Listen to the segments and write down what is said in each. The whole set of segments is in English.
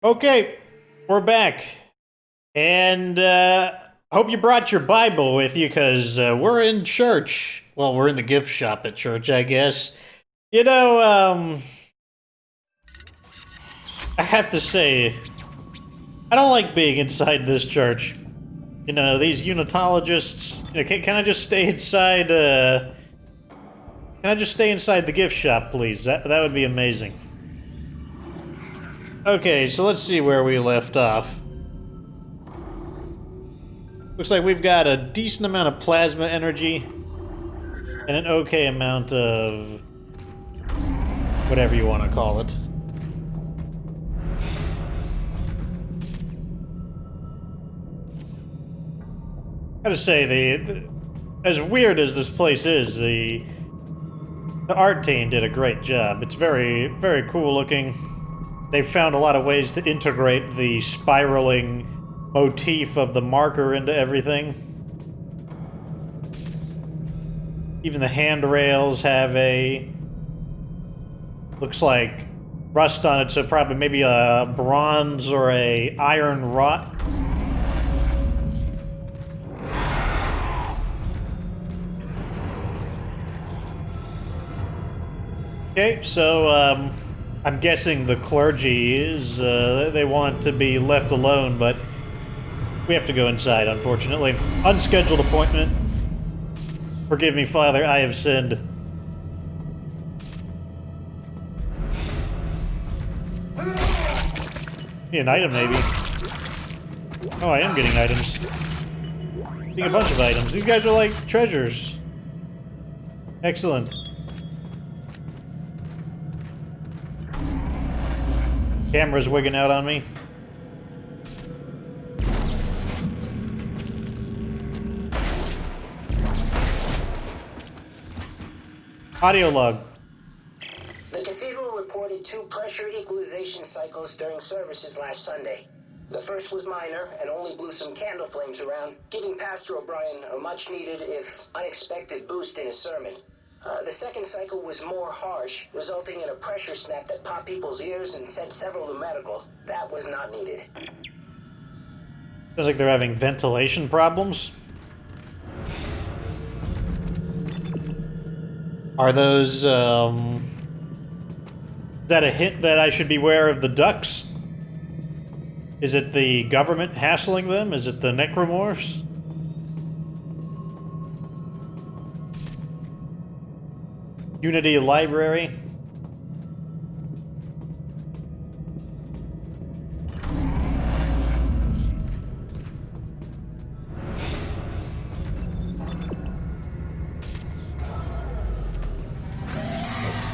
Okay, we're back. And hope you brought your Bible with you because we're in church. Well, we're in the gift shop at church, I guess. You know, I have to say, I don't like being inside this church. You know, these unitologists. You know, can I just stay inside? Can I just stay inside the gift shop, please? That would be amazing. Okay, so let's see where we left off. Looks like we've got a decent amount of plasma energy and an okay amount of whatever you want to call it. Gotta say, as weird as this place is, the art team did a great job. It's very, very cool looking. They've found a lot of ways to integrate the spiraling motif of the marker into everything. Even the handrails have looks like rust on it, so probably maybe a bronze or a iron rot. Okay, so I'm guessing the clergy is they want to be left alone, but we have to go inside, unfortunately. Unscheduled appointment. Forgive me, Father, I have sinned. Need an item, maybe. Oh, I am getting items. Getting a bunch of items. These guys are like treasures. Excellent. Camera's wigging out on me. Audio log. The cathedral reported 2 pressure equalization cycles during services last Sunday. The first was minor and only blew some candle flames around, giving Pastor O'Brien a much-needed, if unexpected, boost in his sermon. The second cycle was more harsh, resulting in a pressure snap that popped people's ears and sent several to medical. That was not needed. Sounds like they're having ventilation problems. Are those, is that a hint that I should beware of the ducks? Is it the government hassling them? Is it the necromorphs? Unity Library.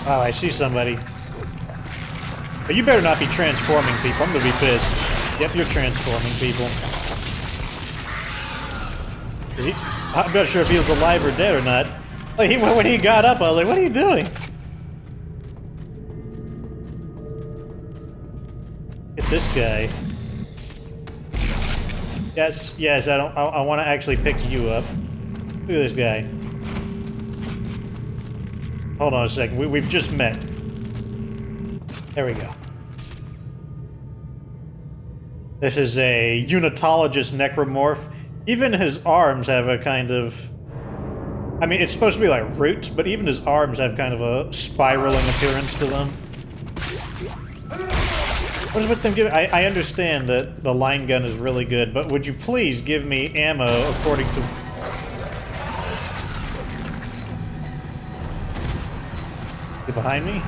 Oh, I see somebody. But you better not be transforming people. I'm gonna be pissed. Yep, you're transforming people. I'm not sure if he was alive or dead or not. Like, when he got up, I was like, what are you doing? Get this guy. Yes, I want to actually pick you up. Look at this guy. Hold on a second, we've just met. There we go. This is a unitologist necromorph. Even his arms have a kind of... I mean, it's supposed to be like roots, but even his arms have kind of a spiraling appearance to them. What is with them giving... I understand that the line gun is really good, but would you please give me ammo according to... Is he behind me?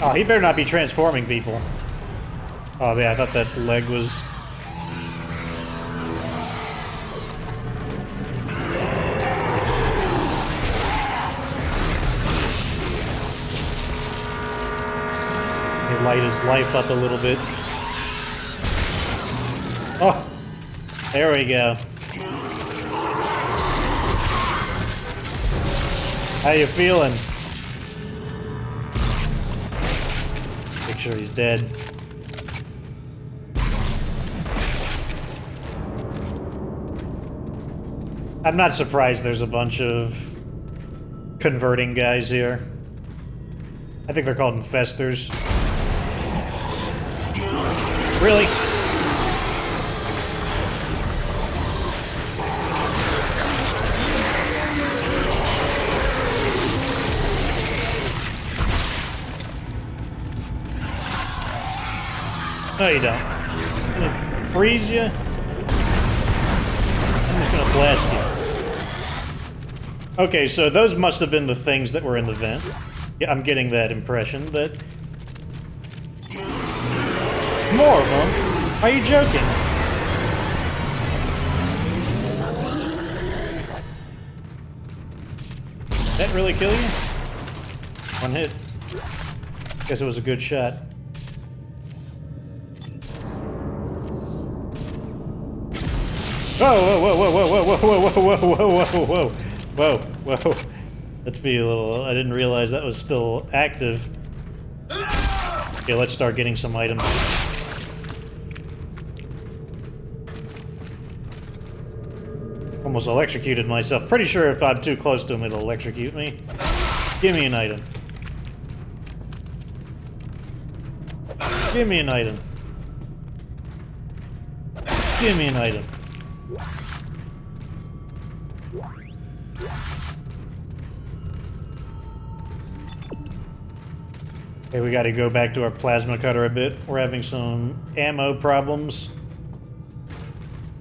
Oh, he better not be transforming people. Oh, yeah, I thought that leg was... Light his life up a little bit. Oh, there we go. How you feeling? Make sure he's dead. I'm not surprised there's a bunch of converting guys here. I think they're called infestors. Really? No, you don't. I'm gonna freeze you. I'm just gonna blast you. Okay, so those must have been the things that were in the vent. Yeah, I'm getting that impression that... More of them? Are you joking? Did that really kill you? One hit. Guess it was a good shot. Whoa, whoa, whoa, whoa, whoa, whoa, whoa, whoa, whoa, whoa, whoa, whoa, whoa, whoa. Let's be a little... I didn't realize that was still active. Okay, let's start getting some items. Almost electrocuted myself. Pretty sure if I'm too close to him, it'll electrocute me. Give me an item. Give me an item. Give me an item. Okay, we gotta go back to our plasma cutter a bit. We're having some ammo problems.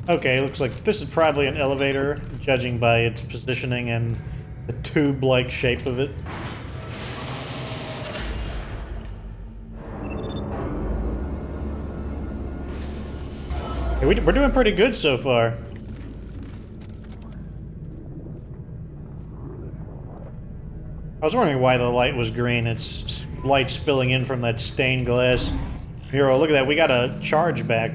Okay, looks like this is probably an elevator, judging by its positioning and the tube-like shape of it. Okay, we're doing pretty good so far. I was wondering why the light was green. It's light spilling in from that stained glass mural. Look at that, we got a charge back.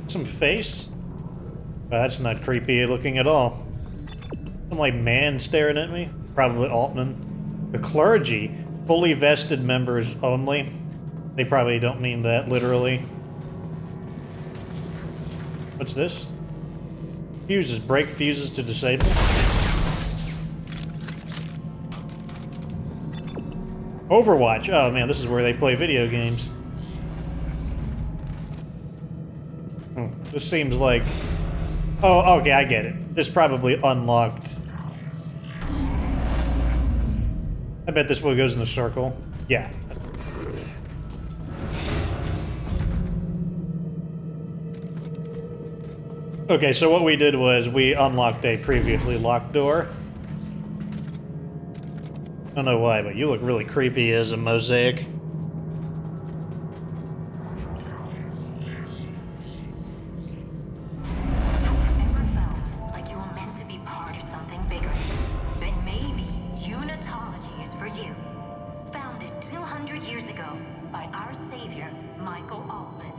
Some face? Oh, that's not creepy looking at all. Some like man staring at me. Probably Altman. The clergy, fully vested members only. They probably don't mean that literally. What's this? Fuses. Break fuses to disable. Overwatch. Oh man, this is where they play video games. This seems like... Oh, okay, I get it. This probably unlocked. I bet this one goes in the circle. Yeah. Okay, so what we did was we unlocked a previously locked door. I don't know why, but you look really creepy as a mosaic. Ever felt like you were meant to be part of something bigger? Then maybe unitology is for you. Founded 200 years ago by our savior, Michael Altman.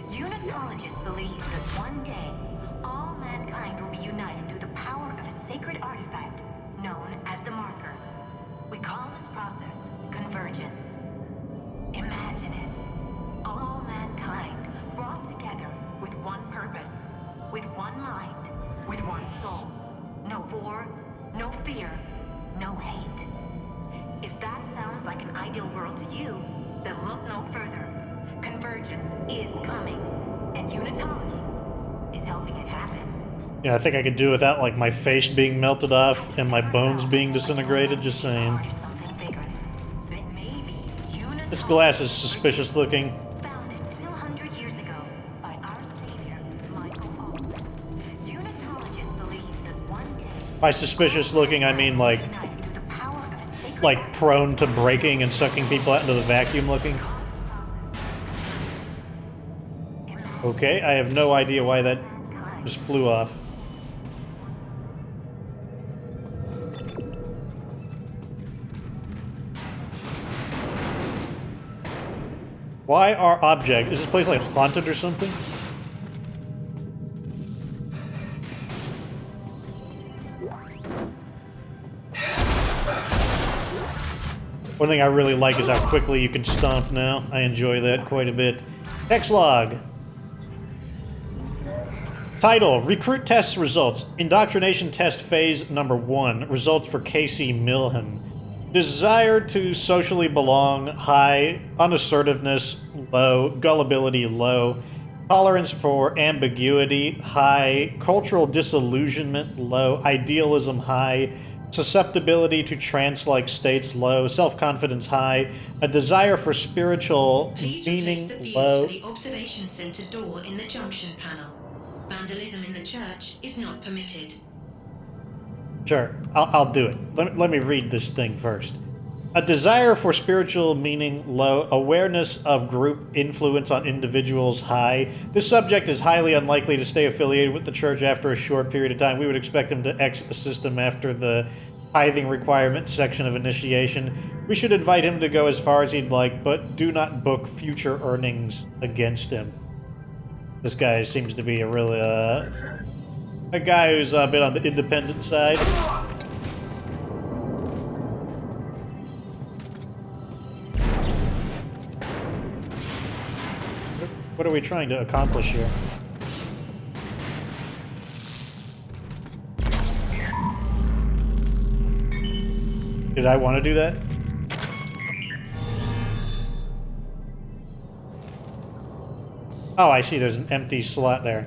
Unitologists believe that one day, all mankind will be united through the power of a sacred artifact known as the marker. We call this process convergence. Imagine it. All mankind brought together with one purpose, with one mind, with one soul. No war, no fear, no hate. If that sounds like an ideal world to you, then look no further. Convergence is coming, and unitology is helping it happen. Yeah, I think I could do without, like, my face being melted off and my bones being disintegrated, just saying. This glass is suspicious looking. Founded 200 years ago by our savior, Michael Altman. Unitologists believe that one day... By suspicious looking, I mean, like prone to breaking and sucking people out into the vacuum looking. Okay, I have no idea why that just flew off. Why are objects... Is this place like haunted or something? One thing I really like is how quickly you can stomp now. I enjoy that quite a bit. Text log. Title, Recruit Test Results. Indoctrination Test Phase Number 1. Results for Casey Milham. Desire to socially belong, high. Unassertiveness, low. Gullibility, low. Tolerance for ambiguity, high. Cultural disillusionment, low. Idealism, high. Susceptibility to trance-like states, low. Self-confidence, high. A desire for spiritual Please meaning, replace the fuse low. for the observation center door in the junction panel. Vandalism in the church is not permitted. Sure, I'll do it. Let me read this thing first. A desire for spiritual meaning, low. Awareness of group influence on individuals, high. This subject is highly unlikely to stay affiliated with the church after a short period of time. We would expect him to exit the system after the tithing requirements section of initiation. We should invite him to go as far as he'd like, but do not book future earnings against him. This guy seems to be a really, a guy who's a bit on the independent side. What are we trying to accomplish here? Did I want to do that? Oh, I see. There's an empty slot there.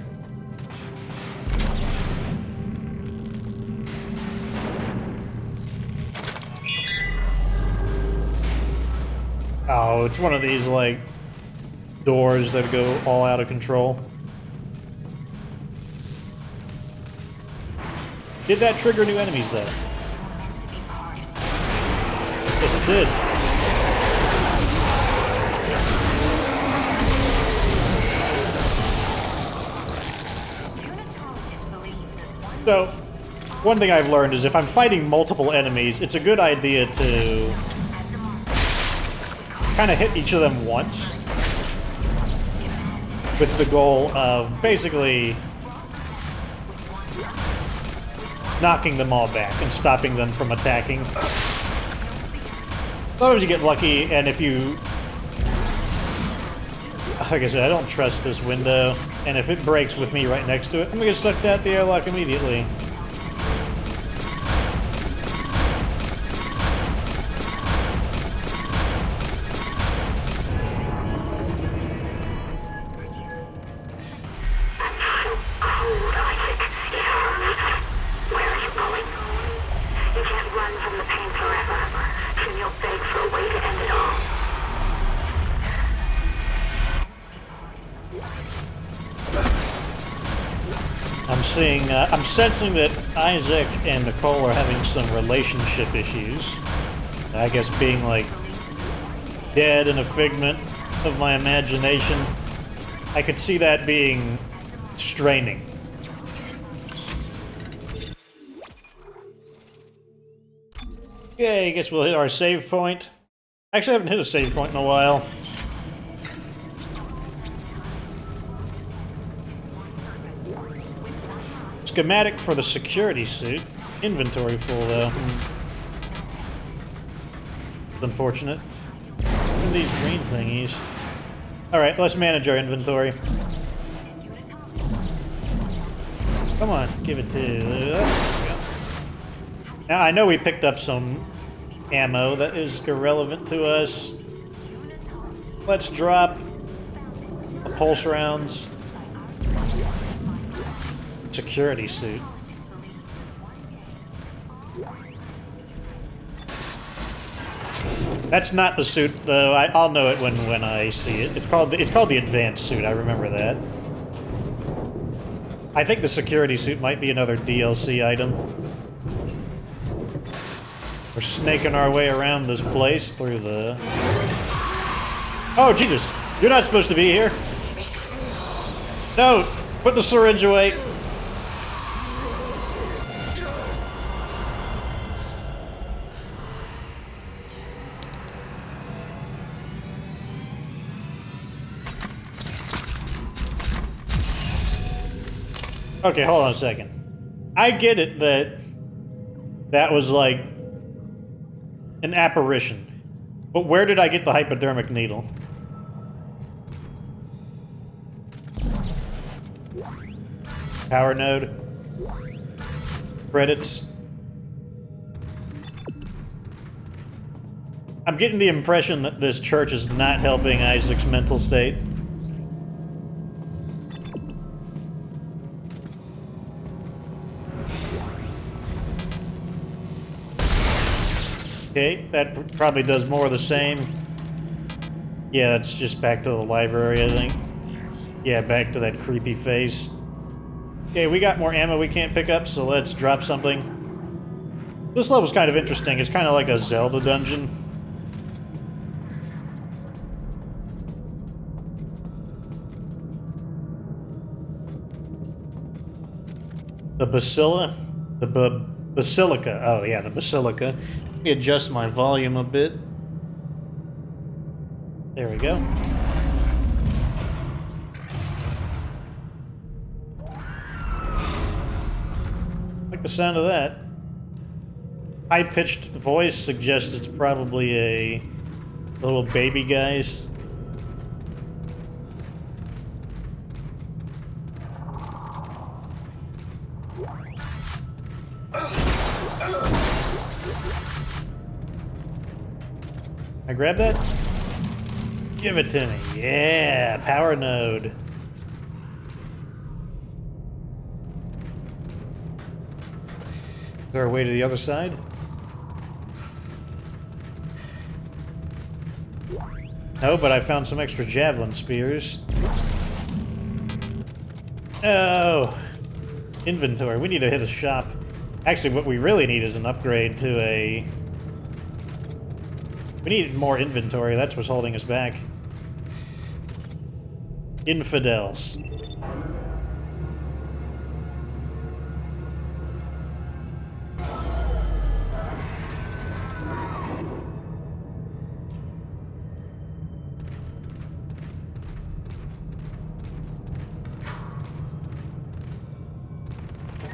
Oh, it's one of these, like, doors that go all out of control. Did that trigger new enemies, though? Yes, it did. So, one thing I've learned is if I'm fighting multiple enemies, it's a good idea to kind of hit each of them once, with the goal of basically knocking them all back and stopping them from attacking. Sometimes you get lucky, and if you... Like I said, I don't trust this window, and if it breaks with me right next to it, I'm gonna get sucked out the airlock immediately. I'm sensing that Isaac and Nicole are having some relationship issues. I guess being, like, dead and a figment of my imagination. I could see that being straining. Okay, I guess we'll hit our save point. Actually, I haven't hit a save point in a while. Schematic for the security suit. Inventory full, though. Unfortunate. What are these green thingies? Alright, let's manage our inventory. Come on, give it to us. Now, I know we picked up some ammo that is irrelevant to us. Let's drop the pulse rounds. Security suit. That's not the suit, though. I'll know it when I see it. It's called the advanced suit. I remember that. I think the security suit might be another DLC item. We're snaking our way around this place through the... Oh, Jesus! You're not supposed to be here! No! Put the syringe away! Okay, hold on a second. I get it that that was like an apparition, but where did I get the hypodermic needle? Power node. Credits. I'm getting the impression that this church is not helping Isaac's mental state. Okay, that probably does more of the same. Yeah, it's just back to the library, I think. Yeah, back to that creepy face. Okay, we got more ammo we can't pick up, so let's drop something. This level's kind of interesting. It's kind of like a Zelda dungeon. The Basilica? Basilica. Oh, yeah, the Basilica. Let me adjust my volume a bit. There we go. Like the sound of that. High-pitched voice suggests it's probably a little baby guys. I grab that? Give it to me. Yeah, power node. Is there a way to the other side? No, but I found some extra javelin spears. Oh, inventory. We need to hit a shop. Actually, what we really need is an upgrade to a... We need more inventory. That's what's holding us back. Infidels.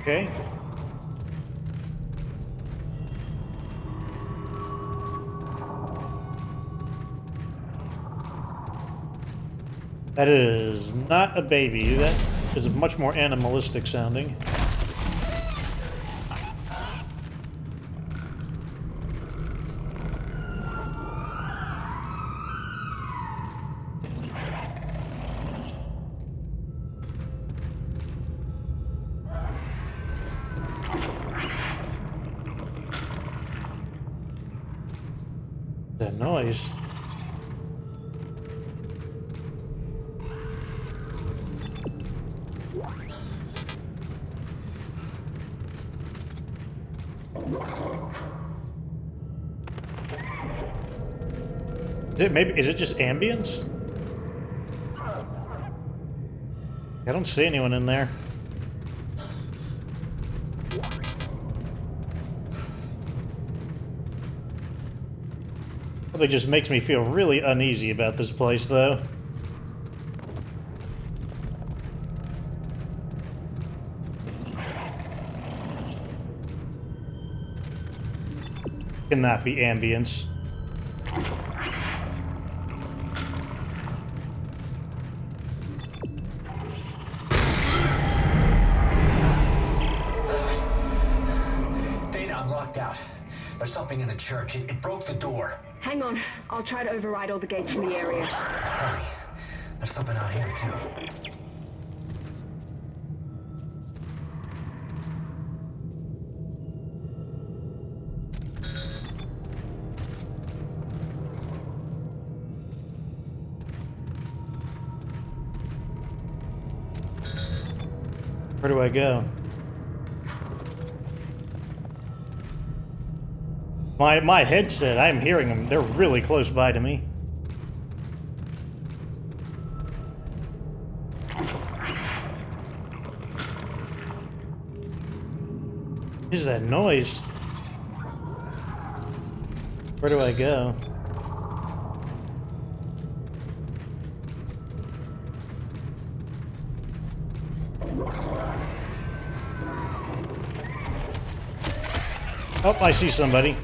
Okay. That is not a baby. That is much more animalistic sounding. That noise. Is it just ambience? I don't see anyone in there. Probably just makes me feel really uneasy about this place, though. Cannot be ambience. Daina, I'm locked out. There's something in the church. It broke the door. Hang on. I'll try to override all the gates from the area. Hurry. There's something out here, too. Where do I go? My headset, I'm hearing them. They're really close by to me. What is that noise? Where do I go? Oh, I see somebody.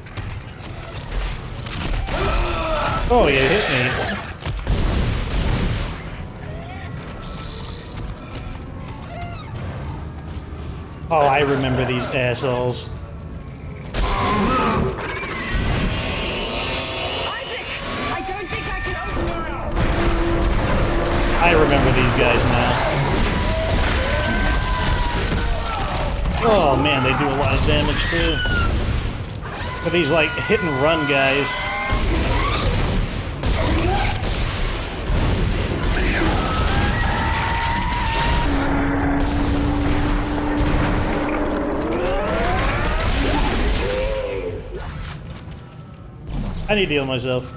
Oh, you hit me. Oh, I remember these assholes. I remember these guys now. Oh man, they do a lot of damage too. But these like hit and run guys. I need to heal myself.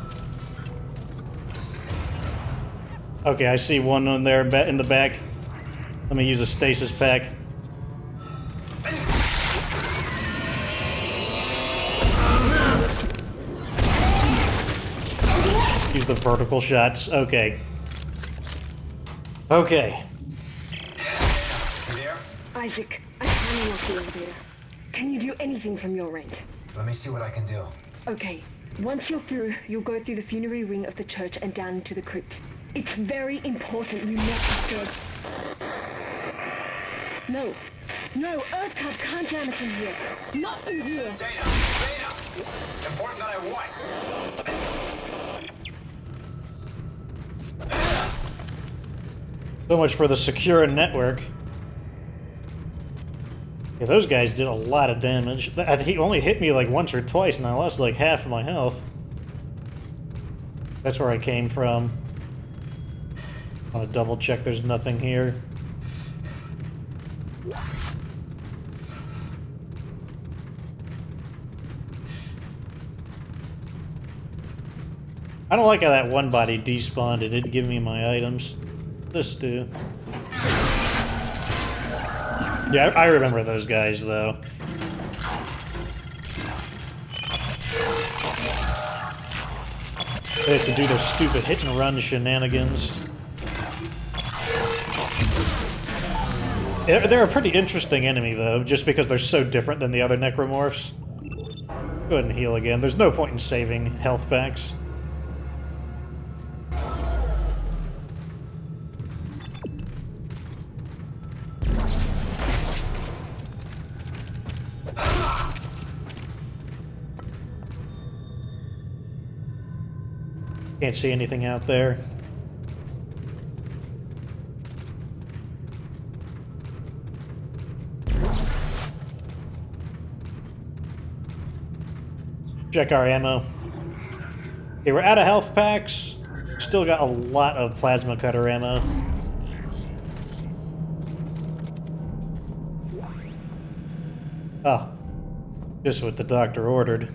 Okay, I see one on there in the back. Let me use a stasis pack. Use the vertical shots. Okay. Okay. You there? Isaac, I can unlock the elevator. Can you do anything from your end? Let me see what I can do. Okay. Once you're through, you'll go through the funerary wing of the church and down into the crypt. It's very important you not disturb. No. No, Earthcut can't damage in here. Not in here. Daina! Important that I what? So much for the secure network. Yeah, those guys did a lot of damage. He only hit me like once or twice and I lost like half of my health. That's where I came from. I want to double check there's nothing here. I don't like how that one body despawned. It didn't give me my items. This do. Yeah, I remember those guys, though. They have to do their stupid hit-and-run shenanigans. They're a pretty interesting enemy, though, just because they're so different than the other necromorphs. Go ahead and heal again. There's no point in saving health packs. Can't see anything out there. Check our ammo. Okay, we're out of health packs. Still got a lot of plasma cutter ammo. Oh. Just what the doctor ordered.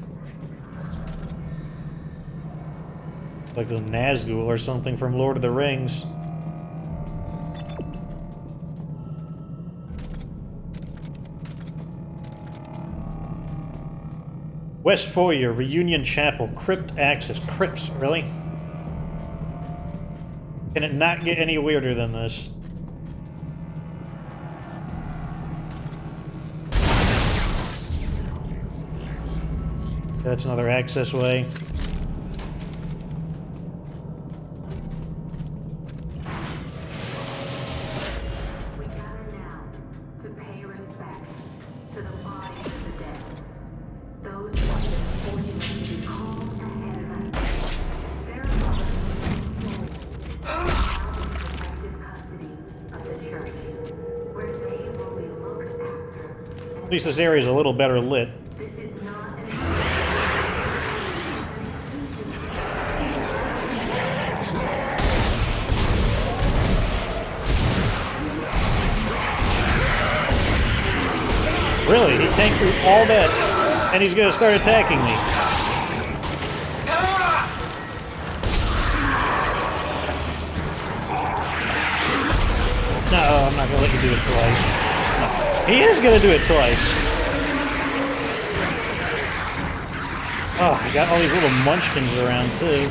Like a Nazgul or something from Lord of the Rings. West Foyer, Reunion Chapel, Crypt Access. Crypts, really? Can it not get any weirder than this? That's another access way. At least this area is a little better lit. Really? He tanked through all that, and he's gonna start attacking me. No, I'm not gonna let you do it twice. He is gonna do it twice. Oh, I got all these little munchkins around too.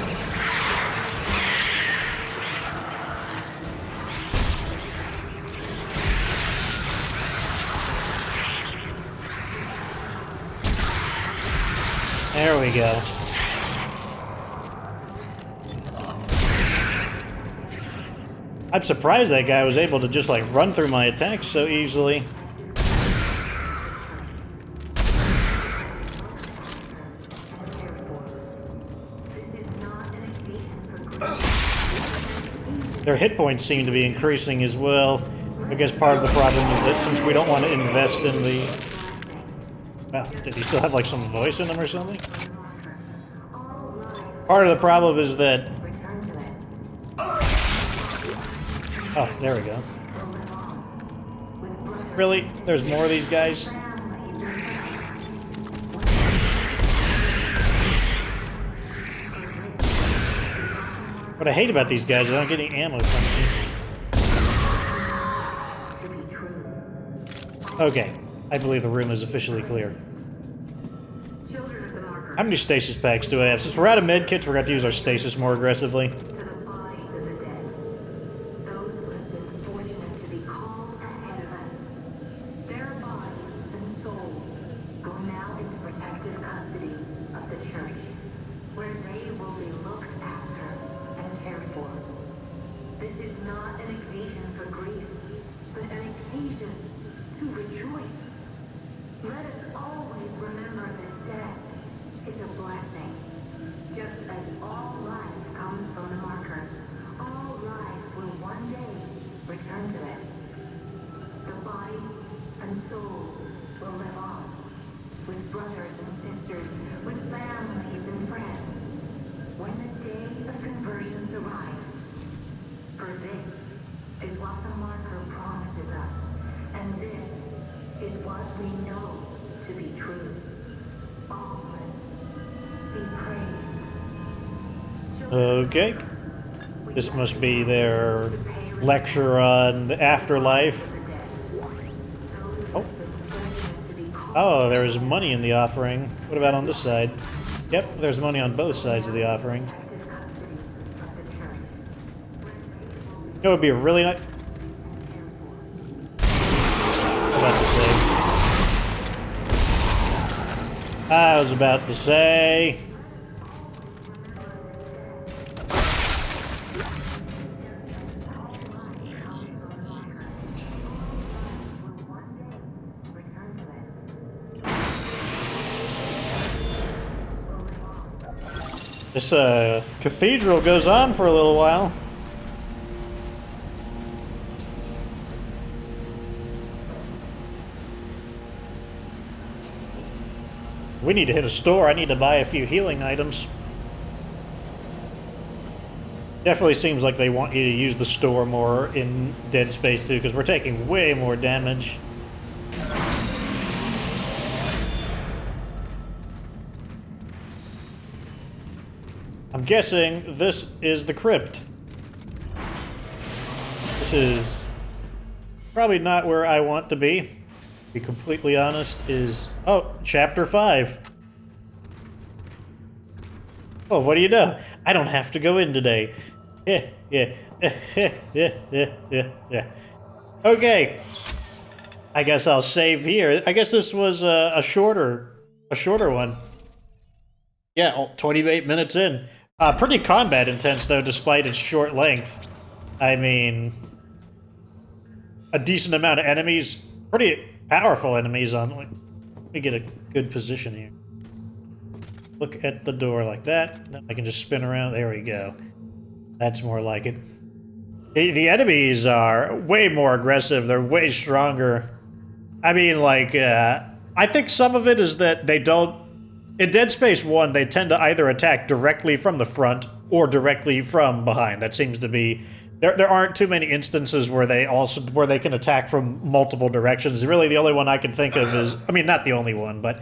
There we go. I'm surprised that guy was able to just like run through my attacks so easily. Their hit points seem to be increasing as well. I guess part of the problem is that since we don't want to invest in the... Wow, did he still have like some voice in him or something? Part of the problem is that... Oh, there we go. Really? There's more of these guys? What I hate about these guys is I don't get any ammo from them. Okay, I believe the room is officially clear. How many stasis packs do I have? Since we're out of medkits, we're going to use our stasis more aggressively. Okay. This must be their lecture on the afterlife. Oh. Oh, there's money in the offering. What about on this side? Yep, there's money on both sides of the offering. It would be a really nice... I was about to say... This cathedral goes on for a little while. We need to hit a store. I need to buy a few healing items. Definitely seems like they want you to use the store more in Dead Space 2 because we're taking way more damage. I'm guessing this is the crypt. This is probably not where I want to be be completely honest, is... Oh, Chapter 5. Oh, what do you know? I don't have to go in today. Yeah. Okay. I guess I'll save here. I guess this was a shorter one. Yeah, 28 minutes in. Pretty combat intense, though, despite its short length. I mean, a decent amount of enemies. Pretty powerful enemies on... Let me get a good position here. Look at the door like that. Then I can just spin around. There we go. That's more like it. The enemies are way more aggressive. They're way stronger. I mean, like, I think some of it is that they don't... In Dead Space 1, they tend to either attack directly from the front or directly from behind. That seems to be... There aren't too many instances where they can attack from multiple directions. Really, the only one I can think of is... I mean, not the only one, but...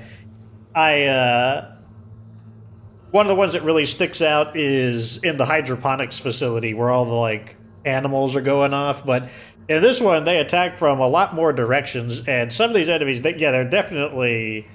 One of the ones that really sticks out is in the hydroponics facility where all the, like, animals are going off. But in this one, they attack from a lot more directions. And some of these enemies, they definitely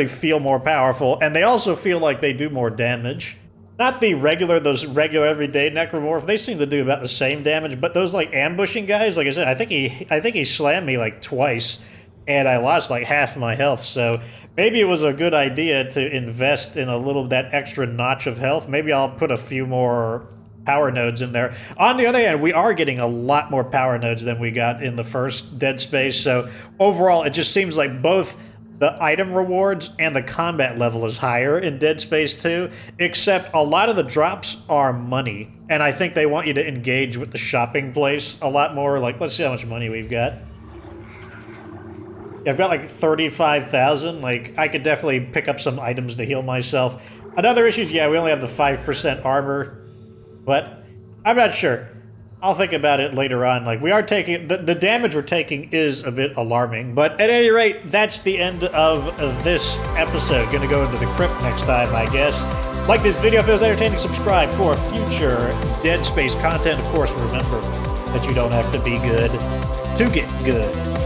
feel more powerful. And they also feel like they do more damage. Not those regular everyday necromorph. They seem to do about the same damage. But those, like, ambushing guys, like I said, I think he slammed me, like, twice. And I lost, like, half my health. So maybe it was a good idea to invest in that extra notch of health. Maybe I'll put a few more power nodes in there. On the other hand, we are getting a lot more power nodes than we got in the first Dead Space. So overall, it just seems like both the item rewards and the combat level is higher in Dead Space 2, except a lot of the drops are money. And I think they want you to engage with the shopping place a lot more. Like, let's see how much money we've got. Yeah, I've got like 35,000. Like, I could definitely pick up some items to heal myself. Another issue is, yeah, we only have the 5% armor. But I'm not sure. I'll think about it later on. Like, we are taking... The damage we're taking is a bit alarming. But at any rate, that's the end of this episode. Gonna go into the crypt next time, I guess. Like this video if it was entertaining, subscribe for future Dead Space content. Of course, remember that you don't have to be good to get good.